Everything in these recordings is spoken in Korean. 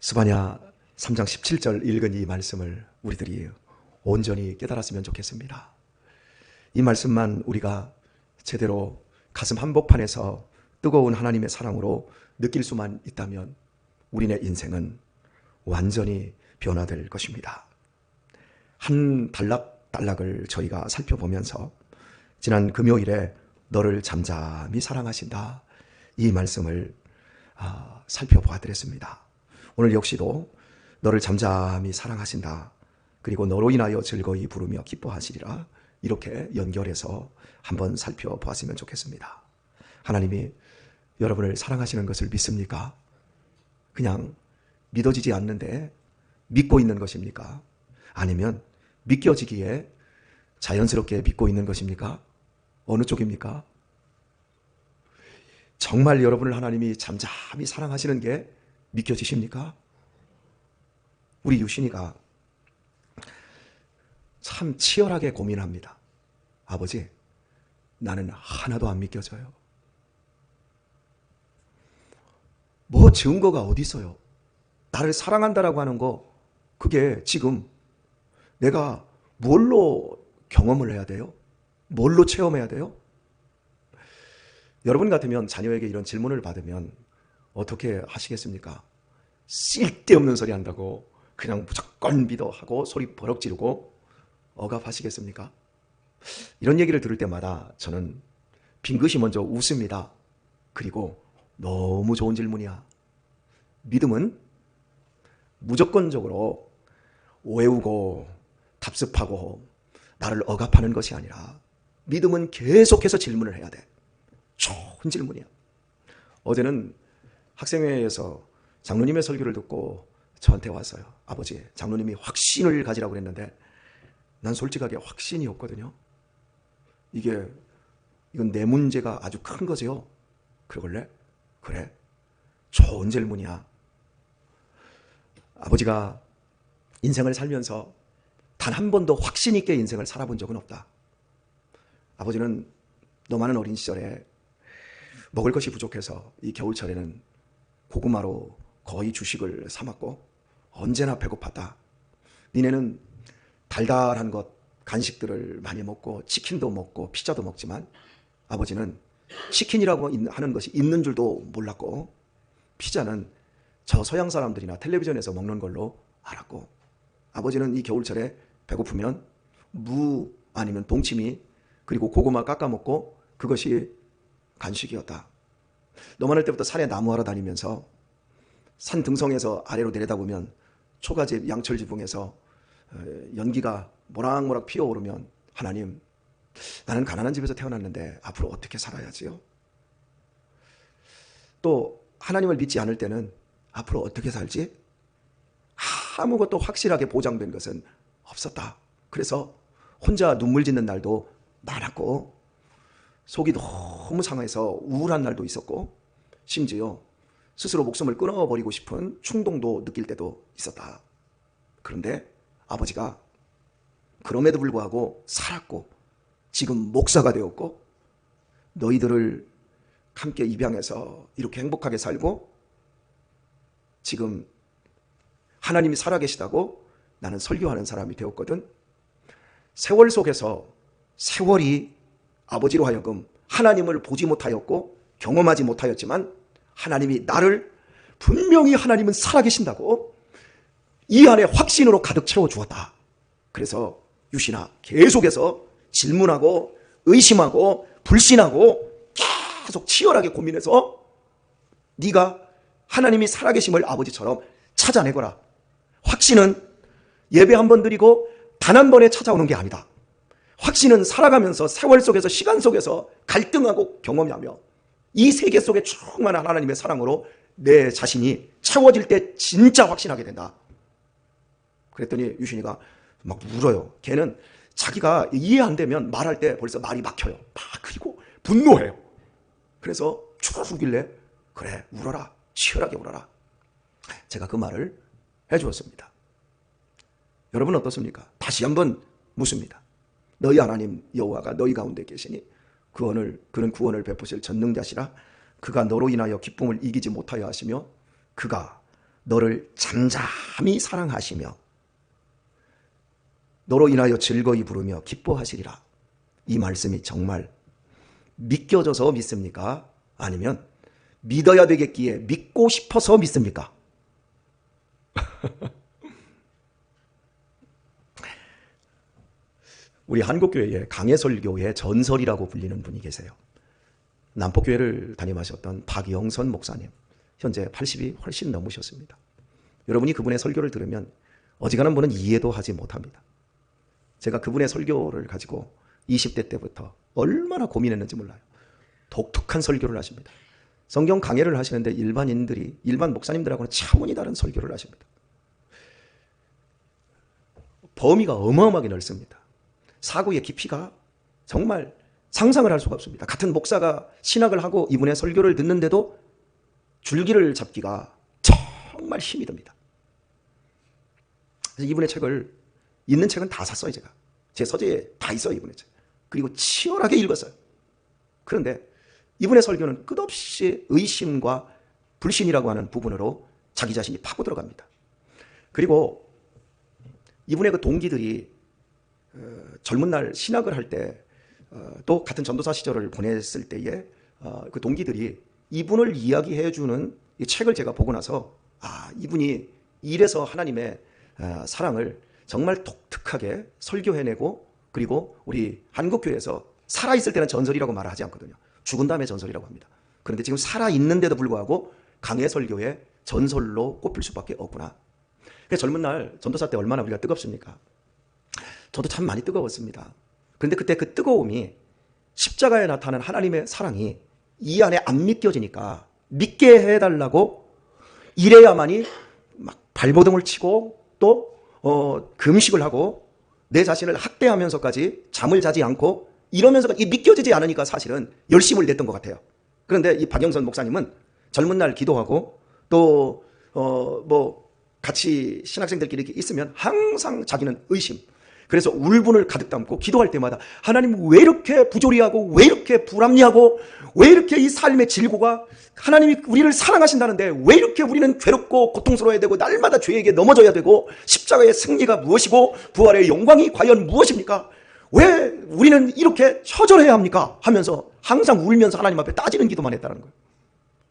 스바냐 3장 17절 읽은 이 말씀을 우리들이 온전히 깨달았으면 좋겠습니다. 이 말씀만 우리가 제대로 가슴 한복판에서 뜨거운 하나님의 사랑으로 느낄 수만 있다면 우리네 인생은 완전히 변화될 것입니다. 한 단락단락을 저희가 살펴보면서 지난 금요일에 너를 잠잠히 사랑하신다, 이 말씀을 살펴보아드렸습니다. 오늘 역시도 너를 잠잠히 사랑하신다, 그리고 너로 인하여 즐거이 부르며 기뻐하시리라, 이렇게 연결해서 한번 살펴보았으면 좋겠습니다. 하나님이 여러분을 사랑하시는 것을 믿습니까? 그냥 믿어지지 않는데 믿고 있는 것입니까? 아니면 믿겨지기에 자연스럽게 믿고 있는 것입니까? 어느 쪽입니까? 정말 여러분을 하나님이 잠잠히 사랑하시는 게 믿겨지십니까? 우리 유신이가 참 치열하게 고민합니다. 아버지, 나는 하나도 안 믿겨져요. 뭐 증거가 어디 있어요? 나를 사랑한다라고 하는 거, 그게 지금 내가 뭘로 경험을 해야 돼요? 뭘로 체험해야 돼요? 여러분 같으면 자녀에게 이런 질문을 받으면 어떻게 하시겠습니까? 쓸데없는 소리 한다고 그냥 무조건 믿어 하고 소리 버럭 지르고 억압하시겠습니까? 이런 얘기를 들을 때마다 저는 빙긋이 먼저 웃습니다. 그리고 너무 좋은 질문이야. 믿음은 무조건적으로 외우고 답습하고 나를 억압하는 것이 아니라 믿음은 계속해서 질문을 해야 돼. 좋은 질문이야. 어제는 학생회에서 장로님의 설교를 듣고 저한테 왔어요. 아버지, 장로님이 확신을 가지라고 그랬는데 난 솔직하게 확신이 없거든요. 이건 내 문제가 아주 큰 거죠. 그러길래 그래, 좋은 질문이야. 아버지가 인생을 살면서 단 한 번도 확신 있게 인생을 살아본 적은 없다. 아버지는 너 많은 어린 시절에 먹을 것이 부족해서 이 겨울철에는 고구마로 거의 주식을 사 먹고 언제나 배고팠다. 니네는 달달한 것, 간식들을 많이 먹고 치킨도 먹고 피자도 먹지만 아버지는 치킨이라고 하는 것이 있는 줄도 몰랐고 피자는 저 서양 사람들이나 텔레비전에서 먹는 걸로 알았고, 아버지는 이 겨울철에 배고프면 무 아니면 동치미 그리고 고구마 깎아 먹고 그것이 간식이었다. 너 많을 때부터 산에 나무하러 다니면서 산 등성에서 아래로 내려다보면 초가집 양철 지붕에서 연기가 모락모락 피어오르면 하나님, 나는 가난한 집에서 태어났는데 앞으로 어떻게 살아야지요? 또 하나님을 믿지 않을 때는 앞으로 어떻게 살지? 아무것도 확실하게 보장된 것은 없었다. 그래서 혼자 눈물 짓는 날도 많았고 속이 너무 상해서 우울한 날도 있었고 심지어 스스로 목숨을 끊어버리고 싶은 충동도 느낄 때도 있었다. 그런데 아버지가 그럼에도 불구하고 살았고 지금 목사가 되었고 너희들을 함께 입양해서 이렇게 행복하게 살고 지금 하나님이 살아계시다고 나는 설교하는 사람이 되었거든. 세월 속에서 세월이 아버지로 하여금 하나님을 보지 못하였고 경험하지 못하였지만 하나님이 나를 분명히 하나님은 살아계신다고 이 안에 확신으로 가득 채워주었다. 그래서 유신아, 계속해서 질문하고 의심하고 불신하고 계속 치열하게 고민해서 네가 하나님이 살아계심을 아버지처럼 찾아내거라. 확신은 예배 한 번 드리고 단 한 번에 찾아오는 게 아니다. 확신은 살아가면서 세월 속에서 시간 속에서 갈등하고 경험하며 이 세계 속에 충만한 하나님의 사랑으로 내 자신이 채워질 때 진짜 확신하게 된다. 그랬더니 유신이가 막 울어요. 걔는 자기가 이해 안 되면 말할 때 벌써 말이 막혀요. 그리고 분노해요. 그래서 쭉 울길래 그래, 울어라, 치열하게 울어라. 제가 그 말을 해주었습니다. 여러분 어떻습니까? 다시 한번 묻습니다. 너희 하나님 여호와가 너희 가운데 계시니 그는 구원을 베푸실 전능자시라. 그가 너로 인하여 기쁨을 이기지 못하여 하시며 그가 너를 잠잠히 사랑하시며 너로 인하여 즐거이 부르며 기뻐하시리라. 이 말씀이 정말 믿겨져서 믿습니까? 아니면 믿어야 되겠기에 믿고 싶어서 믿습니까? 우리 한국교회에 강해설교의 전설이라고 불리는 분이 계세요. 남포교회를 담임하셨던 박영선 목사님, 현재 80이 훨씬 넘으셨습니다. 여러분이 그분의 설교를 들으면 어지간한 분은 이해도 하지 못합니다. 제가 그분의 설교를 가지고 20대 때부터 얼마나 고민했는지 몰라요. 독특한 설교를 하십니다. 성경 강해를 하시는데 일반 목사님들하고는 차원이 다른 설교를 하십니다. 범위가 어마어마하게 넓습니다. 사고의 깊이가 정말 상상을 할 수가 없습니다. 같은 목사가 신학을 하고 이분의 설교를 듣는데도 줄기를 잡기가 정말 힘이 듭니다. 그래서 이분의 책을, 있는 책은 다 샀어요. 제가 제 서재에 다 있어요, 이분의 책. 그리고 치열하게 읽었어요. 그런데 이분의 설교는 끝없이 의심과 불신이라고 하는 부분으로 자기 자신이 파고 들어갑니다. 그리고 이분의 그 동기들이 젊은 날 신학을 할 때 또 같은 전도사 시절을 보냈을 때에 그 동기들이 이분을 이야기해 주는 이 책을 제가 보고 나서 이분이 이래서 하나님의 사랑을 정말 독특하게 설교해내고, 그리고 우리 한국교회에서 살아있을 때는 전설이라고 말을 하지 않거든요. 죽은 다음에 전설이라고 합니다. 그런데 지금 살아있는데도 불구하고 강해설교의 전설로 꼽힐 수밖에 없구나. 그래서 젊은 날 전도사 때 얼마나 우리가 뜨겁습니까? 저도 참 많이 뜨거웠습니다. 그런데 그때 그 뜨거움이 십자가에 나타난 하나님의 사랑이 이 안에 안 믿겨지니까 믿게 해달라고 이래야만이 막 발버둥을 치고 또 금식을 하고 내 자신을 학대하면서까지 잠을 자지 않고 이러면서까지 믿겨지지 않으니까 사실은 열심을 냈던 것 같아요. 그런데 이 박영선 목사님은 젊은 날 기도하고 또 같이 신학생들끼리 이렇게 있으면 항상 자기는 의심, 그래서 울분을 가득 담고 기도할 때마다 하나님 왜 이렇게 부조리하고 왜 이렇게 불합리하고 왜 이렇게 이 삶의 질고가, 하나님이 우리를 사랑하신다는데 왜 이렇게 우리는 괴롭고 고통스러워야 되고 날마다 죄에게 넘어져야 되고 십자가의 승리가 무엇이고 부활의 영광이 과연 무엇입니까? 왜 우리는 이렇게 처절해야 합니까? 하면서 항상 울면서 하나님 앞에 따지는 기도만 했다는 거예요.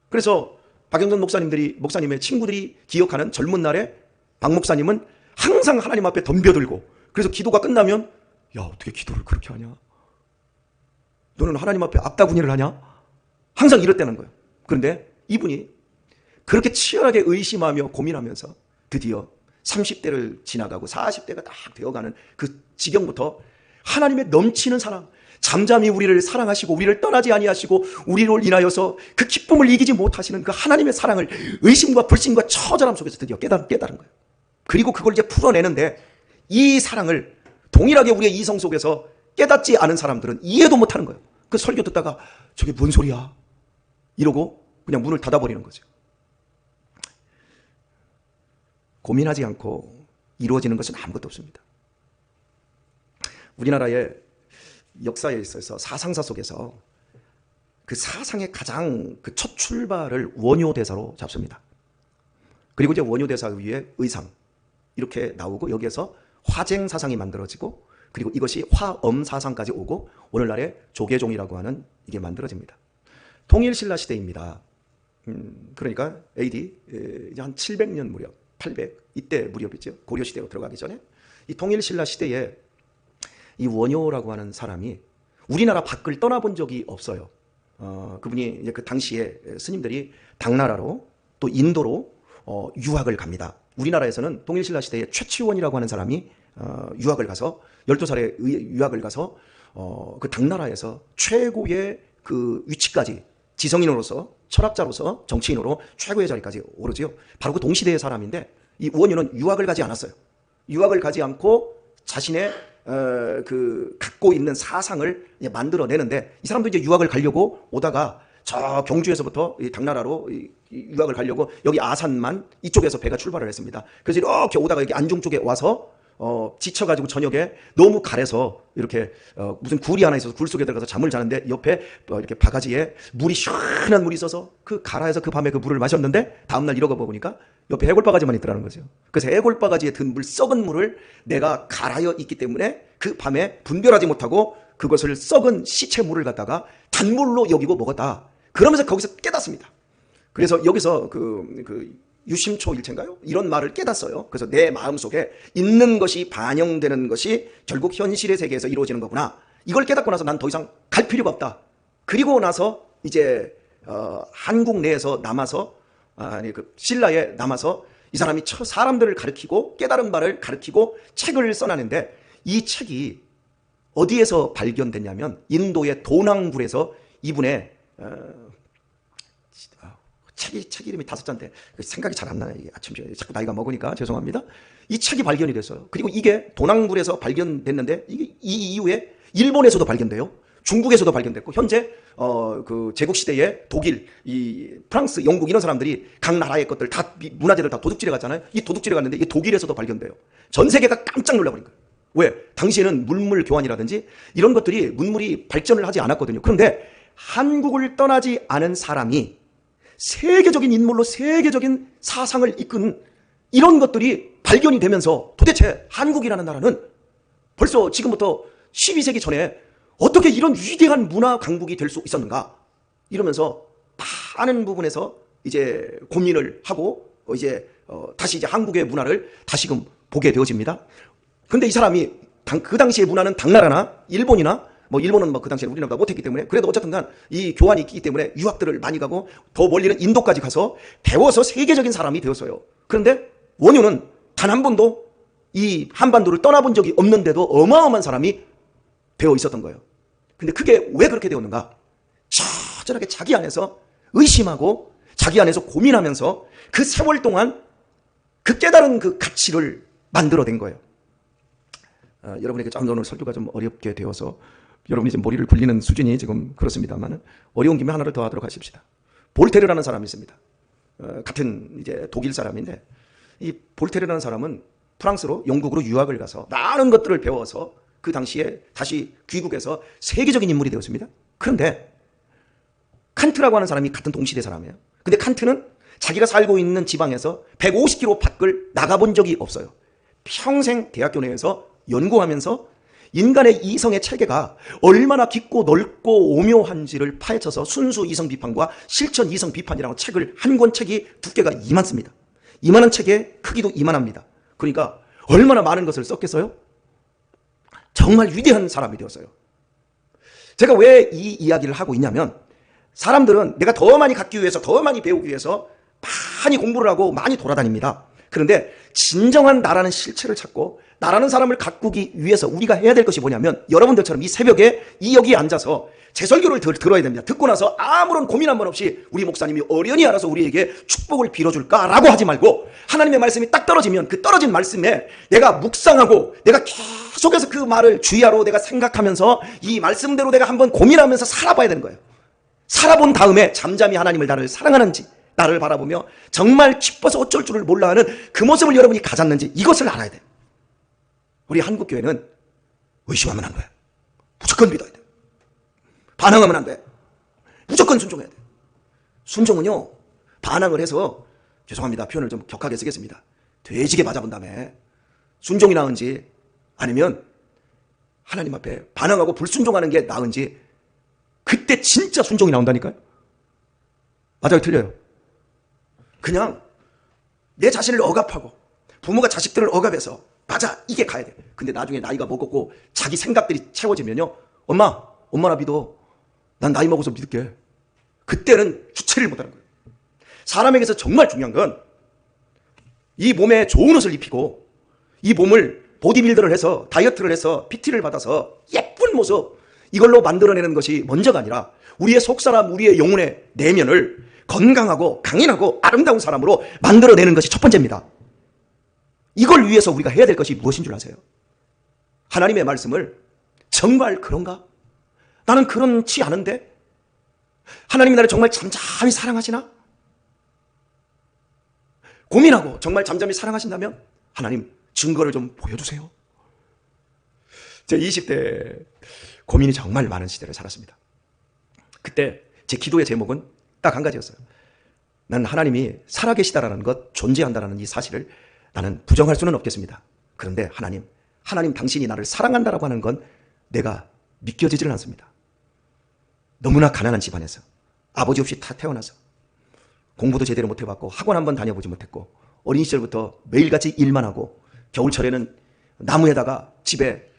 그래서 박영선 목사님의 친구들이 기억하는 젊은 날에 박 목사님은 항상 하나님 앞에 덤벼들고, 그래서 기도가 끝나면 야, 어떻게 기도를 그렇게 하냐? 너는 하나님 앞에 악다구니를 하냐? 항상 이랬다는 거예요. 그런데 이분이 그렇게 치열하게 의심하며 고민하면서 드디어 30대를 지나가고 40대가 딱 되어가는 그 지경부터 하나님의 넘치는 사랑, 잠잠히 우리를 사랑하시고 우리를 떠나지 아니하시고 우리를 인하여서 그 기쁨을 이기지 못하시는 그 하나님의 사랑을 의심과 불신과 처절함 속에서 드디어 깨달은 거예요. 그리고 그걸 이제 풀어내는데 이 사랑을 동일하게 우리의 이성 속에서 깨닫지 않은 사람들은 이해도 못하는 거예요. 그 설교 듣다가 저게 뭔 소리야? 이러고 그냥 문을 닫아버리는 거죠. 고민하지 않고 이루어지는 것은 아무것도 없습니다. 우리나라의 역사에 있어서 사상사 속에서 그 사상의 가장 그 첫 출발을 원효대사로 잡습니다. 그리고 이제 원효대사 위에 의상 이렇게 나오고 여기에서 화쟁사상이 만들어지고, 그리고 이것이 화엄사상까지 오고 오늘날의 조계종이라고 하는 이게 만들어집니다. 통일신라 시대입니다. 그러니까 AD 이제 한 700년 무렵, 800 이때 무렵이죠. 고려시대로 들어가기 전에 이 통일신라 시대에 이 원효라고 하는 사람이 우리나라 밖을 떠나본 적이 없어요. 그분이 이제 그 당시에 스님들이 당나라로 또 인도로 유학을 갑니다. 우리나라에서는 통일신라 시대에 최치원이라고 하는 사람이 유학을 가서 12살에 유학을 가서 그 당나라에서 최고의 그 위치까지 지성인으로서 철학자로서 정치인으로 최고의 자리까지 오르지요. 바로 그 동시대의 사람인데 이 원효는 유학을 가지 않았어요. 유학을 가지 않고 자신의 그 갖고 있는 사상을 만들어내는데, 이 사람도 이제 유학을 가려고 오다가 저 경주에서부터 이 당나라로 유학을 가려고 여기 아산만 이쪽에서 배가 출발을 했습니다. 그래서 이렇게 오다가 여기 안중 쪽에 와서 지쳐가지고 저녁에 너무 가래서 이렇게 무슨 굴이 하나 있어서 굴 속에 들어가서 잠을 자는데 옆에 이렇게 바가지에 물이 시원한 물이 있어서 그 가라에서 그 밤에 그 물을 마셨는데 다음날 일어나 보니까 옆에 해골바가지만 있더라는 거죠. 그래서 해골바가지에 든 물, 썩은 물을 내가 갈아여 있기 때문에 그 밤에 분별하지 못하고 그것을 썩은 시체물을 갖다가 단물로 여기고 먹었다. 그러면서 거기서 깨닫습니다. 그래서 여기서 그 유심초일체인가요? 이런 말을 깨닫어요. 그래서 내 마음속에 있는 것이 반영되는 것이 결국 현실의 세계에서 이루어지는 거구나. 이걸 깨닫고 나서 난 더 이상 갈 필요가 없다. 그리고 나서 이제 한국 내에서 남아서 신라에 남아서 이 사람이 사람들을 가르치고 깨달은 바를 가르치고 책을 써나는데 이 책이 어디에서 발견됐냐면 인도의 도낭굴에서 이분의 책 이름이 5자인데 생각이 잘 안 나요. 아침 자꾸 나이가 먹으니까 죄송합니다. 이 책이 발견이 됐어요. 그리고 이게 도낭굴에서 발견됐는데 이 이후에 일본에서도 발견돼요. 중국에서도 발견됐고 현재 그 제국 시대에 독일, 프랑스, 영국 이런 사람들이 각 나라의 것들 다 문화재를 다 도둑질해 갔잖아요. 이 도둑질해 갔는데 이게 독일에서도 발견돼요. 전 세계가 깜짝 놀라버린 거예요. 왜? 당시에는 물물 교환이라든지 이런 것들이 문물이 발전을 하지 않았거든요. 그런데 한국을 떠나지 않은 사람이 세계적인 인물로 세계적인 사상을 이끈 이런 것들이 발견이 되면서 도대체 한국이라는 나라는 벌써 지금부터 12세기 전에 어떻게 이런 위대한 문화 강국이 될 수 있었는가 이러면서 많은 부분에서 이제 고민을 하고 다시 이제 한국의 문화를 다시금 보게 되어집니다. 근데 이 사람이 그 당시의 문화는 당나라나 일본이나 일본은 그 당시에 우리나라보다 못했기 때문에 그래도 어쨌든 간 이 교환이 있기 때문에 유학들을 많이 가고 더 멀리는 인도까지 가서 배워서 세계적인 사람이 되었어요. 그런데 원효는 단 한 번도 이 한반도를 떠나본 적이 없는데도 어마어마한 사람이 되어 있었던 거예요. 근데 그게 왜 그렇게 되었는가? 처절하게 자기 안에서 의심하고 자기 안에서 고민하면서 그 세월 동안 그 깨달은 그 가치를 만들어낸 거예요. 여러분에게 좀 오늘 설교가 좀 어렵게 되어서 여러분이 이제 머리를 굴리는 수준이 지금 그렇습니다만 어려운 김에 하나를 더 하도록 하십시다. 볼테르라는 사람이 있습니다. 같은 이제 독일 사람인데 이 볼테르라는 사람은 프랑스로 영국으로 유학을 가서 많은 것들을 배워서 그 당시에 다시 귀국해서 세계적인 인물이 되었습니다. 그런데 칸트라고 하는 사람이 같은 동시대 사람이에요. 근데 칸트는 자기가 살고 있는 지방에서 150km 밖을 나가본 적이 없어요. 평생 대학교 내에서 연구하면서 인간의 이성의 체계가 얼마나 깊고 넓고 오묘한지를 파헤쳐서 순수 이성 비판과 실천 이성 비판이라는 책을 한 권 책이 두께가 이만습니다. 이만한 책의 크기도 이만합니다. 그러니까 얼마나 많은 것을 썼겠어요? 정말 위대한 사람이 되었어요. 제가 왜 이 이야기를 하고 있냐면 사람들은 내가 더 많이 갖기 위해서 더 많이 배우기 위해서 많이 공부를 하고 많이 돌아다닙니다. 그런데 진정한 나라는 실체를 찾고 나라는 사람을 가꾸기 위해서 우리가 해야 될 것이 뭐냐면 여러분들처럼 이 새벽에 여기에 앉아서 제 설교를 들어야 됩니다. 듣고 나서 아무런 고민 한 번 없이 우리 목사님이 어련히 알아서 우리에게 축복을 빌어줄까라고 하지 말고 하나님의 말씀이 딱 떨어지면 그 떨어진 말씀에 내가 묵상하고 내가 계속해서 그 말을 주야로 내가 생각하면서 이 말씀대로 내가 한번 고민하면서 살아봐야 되는 거예요. 살아본 다음에 잠잠히 하나님을 나를 사랑하는지 나를 바라보며 정말 기뻐서 어쩔 줄을 몰라 하는 그 모습을 여러분이 가졌는지 이것을 알아야 돼요. 우리 한국교회는 의심하면 안 돼. 무조건 믿어야 돼. 반항하면 안 돼. 무조건 순종해야 돼. 순종은요, 반항을 해서, 죄송합니다. 표현을 좀 격하게 쓰겠습니다. 돼지게 맞아본 다음에 순종이 나은지 아니면 하나님 앞에 반항하고 불순종하는 게 나은지 그때 진짜 순종이 나온다니까요. 맞아요, 틀려요? 그냥 내 자신을 억압하고 부모가 자식들을 억압해서 맞아 이게 가야 돼. 근데 나중에 나이가 먹었고 자기 생각들이 채워지면요, 엄마나 믿어. 난 나이 먹어서 믿을게. 그때는 주체를 못하는 거예요. 사람에게서 정말 중요한 건 이 몸에 좋은 옷을 입히고 이 몸을 보디빌더를 해서 다이어트를 해서 PT를 받아서 예쁜 모습 이걸로 만들어내는 것이 먼저가 아니라 우리의 속사람, 우리의 영혼의 내면을 건강하고 강인하고 아름다운 사람으로 만들어내는 것이 첫 번째입니다. 이걸 위해서 우리가 해야 될 것이 무엇인 줄 아세요? 하나님의 말씀을 정말 그런가? 나는 그렇지 않은데? 하나님이 나를 정말 잠잠히 사랑하시나? 고민하고 정말 잠잠히 사랑하신다면 하나님 증거를 좀 보여주세요. 제 20대 고민이 정말 많은 시대를 살았습니다. 그때 제 기도의 제목은 딱 한 가지였어요. 난 하나님이 살아계시다라는 것, 존재한다라는 이 사실을 나는 부정할 수는 없겠습니다. 그런데 하나님 당신이 나를 사랑한다라고 하는 건 내가 믿겨지지는 않습니다. 너무나 가난한 집안에서 아버지 없이 다 태어나서 공부도 제대로 못 해봤고 학원 한번 다녀보지 못했고 어린 시절부터 매일같이 일만 하고 겨울철에는 나무에다가 집에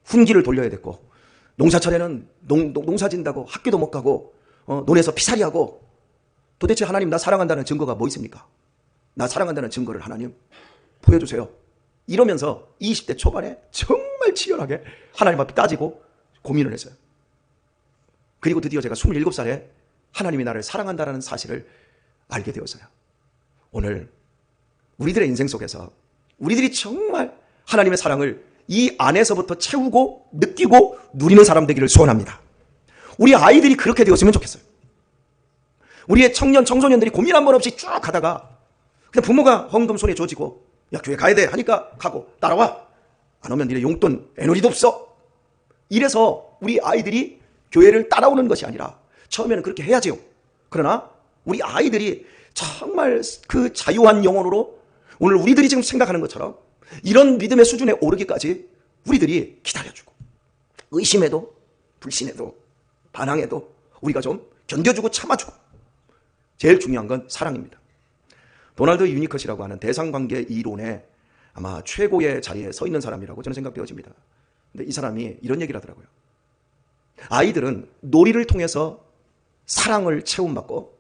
훈기를 돌려야 됐고 농사철에는 농사 진다고 학교도 못 가고 논에서 피살이하고 도대체 하나님 나 사랑한다는 증거가 뭐 있습니까? 나 사랑한다는 증거를 하나님 보여주세요. 이러면서 20대 초반에 정말 치열하게 하나님 앞에 따지고 고민을 했어요. 그리고 드디어 제가 27살에 하나님이 나를 사랑한다는 사실을 알게 되었어요. 오늘 우리들의 인생 속에서 우리들이 정말 하나님의 사랑을 이 안에서부터 채우고 느끼고 누리는 사람 되기를 소원합니다. 우리 아이들이 그렇게 되었으면 좋겠어요. 우리의 청년, 청소년들이 고민 한 번 없이 쭉 가다가 그냥 부모가 헌금 손에 줘지고 야 교회 가야 돼 하니까 가고 따라와 안 오면 니네 용돈 에너지도 없어 이래서 우리 아이들이 교회를 따라오는 것이 아니라 처음에는 그렇게 해야지요. 그러나 우리 아이들이 정말 그 자유한 영혼으로 오늘 우리들이 지금 생각하는 것처럼 이런 믿음의 수준에 오르기까지 우리들이 기다려주고 의심해도 불신해도 반항해도 우리가 좀 견뎌주고 참아주고 제일 중요한 건 사랑입니다. 도널드 유니컷이라고 하는 대상관계 이론의 아마 최고의 자리에 서 있는 사람이라고 저는 생각되어집니다. 근데 이 사람이 이런 얘기를 하더라고요. 아이들은 놀이를 통해서 사랑을 채움받고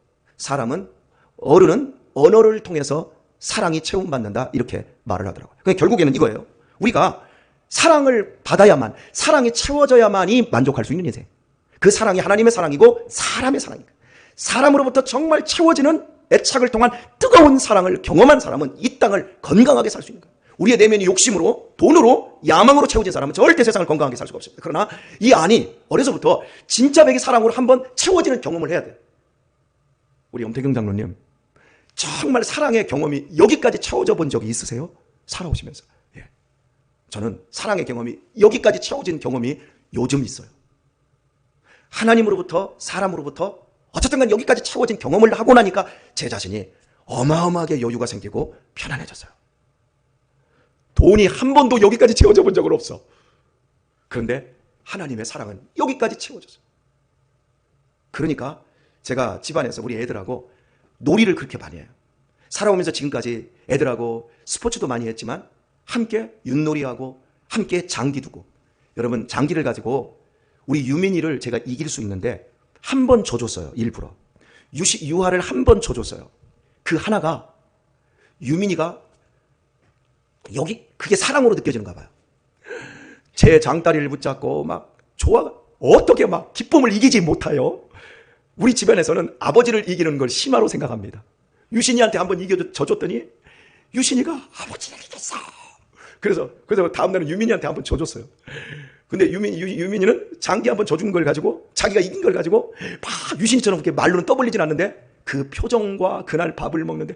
어른은 언어를 통해서 사랑이 채움받는다 이렇게 말을 하더라고요. 그러니까 결국에는 이거예요. 우리가 사랑을 받아야만 사랑이 채워져야만이 만족할 수 있는 인생. 그 사랑이 하나님의 사랑이고 사람의 사랑이고 사람으로부터 정말 채워지는 애착을 통한 뜨거운 사랑을 경험한 사람은 이 땅을 건강하게 살 수 있는 거예요. 우리의 내면이 욕심으로 돈으로 야망으로 채워진 사람은 절대 세상을 건강하게 살 수가 없습니다. 그러나 이 안이 어려서부터 진짜 백의 사랑으로 한번 채워지는 경험을 해야 돼요. 우리 엄태경 장로님 정말 사랑의 경험이 여기까지 채워져 본 적이 있으세요? 살아오시면서. 예. 저는 사랑의 경험이 여기까지 채워진 경험이 요즘 있어요. 하나님으로부터 사람으로부터 어쨌든 간 여기까지 채워진 경험을 하고 나니까 제 자신이 어마어마하게 여유가 생기고 편안해졌어요. 돈이 한 번도 여기까지 채워져 본 적은 없어. 그런데 하나님의 사랑은 여기까지 채워졌어요. 그러니까 제가 집안에서 우리 애들하고 놀이를 그렇게 많이 해요. 살아오면서 지금까지 애들하고 스포츠도 많이 했지만 함께 윷놀이하고 함께 장기 두고 여러분 장기를 가지고 우리 유민이를 제가 이길 수 있는데 한 번 져줬어요. 일부러. 유화를 한 번 져줬어요. 그 하나가 유민이가 여기 그게 사랑으로 느껴지는가 봐요. 제 장다리를 붙잡고 막 어떻게 막 기쁨을 이기지 못하여 우리 집안에서는 아버지를 이기는 걸 심화로 생각합니다. 유신이한테 한번 져줬더니 유신이가 아버지를 이겼어. 그래서 다음날은 유민이한테 한번 져줬어요. 근데 유민이는 장기 한번 져준 걸 가지고 자기가 이긴 걸 가지고 막 유신이처럼 그렇게 말로는 떠벌리진 않는데 그 표정과 그날 밥을 먹는데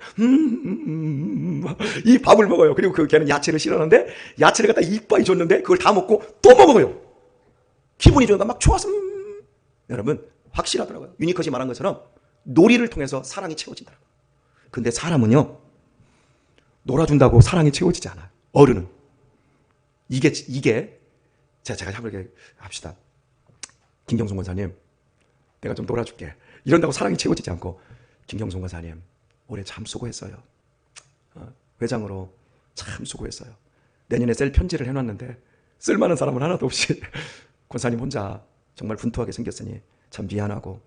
이 밥을 먹어요. 그리고 걔는 야채를 싫어하는데 야채를 갖다 이빨이 줬는데 그걸 다 먹고 또 먹어요. 기분이 좋으니까 막 좋아서 여러분 확실하더라고요. 유니컷이 말한 것처럼 놀이를 통해서 사랑이 채워진다. 근데 사람은요 놀아준다고 사랑이 채워지지 않아요. 어른은 이게 제가 한번 이렇게 합시다. 김경송 권사님 내가 좀 놀아줄게 이런다고 사랑이 채워지지 않고 김경송 권사님 올해 참 수고했어요. 회장으로 참 수고했어요. 내년에 쓸 편지를 해놨는데 쓸만한 사람은 하나도 없이 권사님 혼자 정말 분투하게 생겼으니 참 미안하고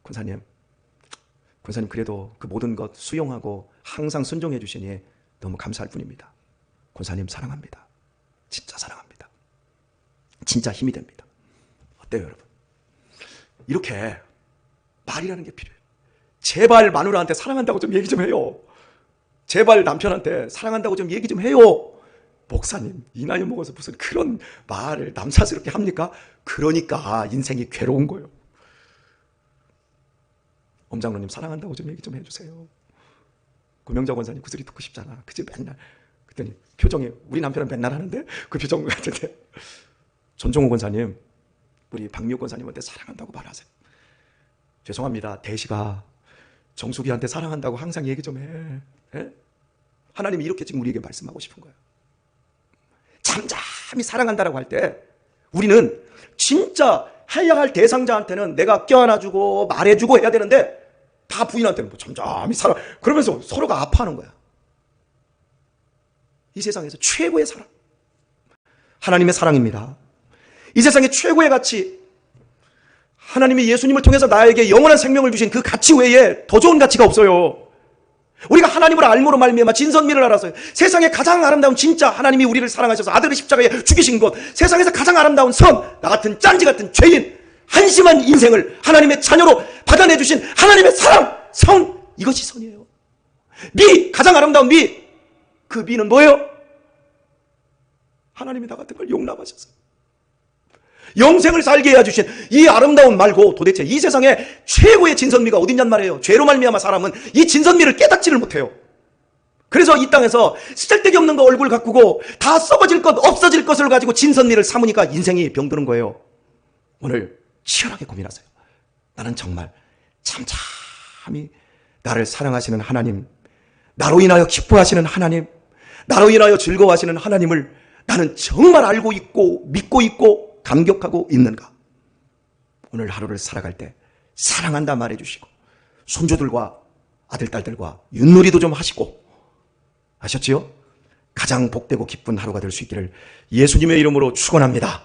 권사님 그래도 그 모든 것 수용하고 항상 순종해 주시니 너무 감사할 뿐입니다. 권사님 사랑합니다. 진짜 사랑합니다. 진짜 힘이 됩니다. 어때요 여러분? 이렇게 말이라는 게 필요해요. 제발 마누라한테 사랑한다고 좀 얘기 좀 해요. 제발 남편한테 사랑한다고 좀 얘기 좀 해요. 목사님 이 나이 먹어서 무슨 그런 말을 남사스럽게 합니까? 그러니까 인생이 괴로운 거예요. 엄장로님 사랑한다고 좀 얘기 좀 해주세요. 고명자 권사님 그 소리 듣고 싶잖아. 그치 맨날. 그랬더니 표정이 우리 남편은 맨날 하는데 그 표정 같은데 전종호 권사님 우리 박미호 권사님한테 사랑한다고 말하세요. 죄송합니다. 대시가 정수기한테 사랑한다고 항상 얘기 좀 해. 예? 하나님이 이렇게 지금 우리에게 말씀하고 싶은 거예요. 잠잠히 사랑한다라고 할 때 우리는 진짜 해야 할 대상자한테는 내가 껴안아주고 말해주고 해야 되는데 다 부인한테는 뭐 잠잠히 사랑, 그러면서 서로가 아파하는 거야. 이 세상에서 최고의 사랑, 하나님의 사랑입니다. 이 세상의 최고의 가치, 하나님이 예수님을 통해서 나에게 영원한 생명을 주신 그 가치 외에 더 좋은 가치가 없어요. 우리가 하나님을 알므로 말미암아 진선미를 알아서요. 세상에 가장 아름다운 진짜 하나님이 우리를 사랑하셔서 아들을 십자가에 죽이신 것, 세상에서 가장 아름다운 선, 나 같은 짠지 같은 죄인, 한심한 인생을 하나님의 자녀로 받아내주신 하나님의 사랑, 선, 이것이 선이에요. 미, 가장 아름다운 미, 그 미는 뭐예요? 하나님이 나 같은 걸 용납하셔서 영생을 살게 해주신 이 아름다운 말고 도대체 이 세상에 최고의 진선미가 어딨냔 말이에요. 죄로 말미암아 사람은 이 진선미를 깨닫지를 못해요. 그래서 이 땅에서 쓸데기 없는 거 얼굴 가꾸고 다 썩어질 것, 없어질 것을 가지고 진선미를 삼으니까 인생이 병드는 거예요. 오늘 치열하게 고민하세요. 나는 정말 참참히 나를 사랑하시는 하나님, 나로 인하여 기뻐하시는 하나님, 나로 인하여 즐거워하시는 하나님을 나는 정말 알고 있고 믿고 있고 감격하고 있는가? 오늘 하루를 살아갈 때 사랑한다 말해주시고 손주들과 아들, 딸들과 윷놀이도 좀 하시고, 아셨지요? 가장 복되고 기쁜 하루가 될 수 있기를 예수님의 이름으로 축원합니다.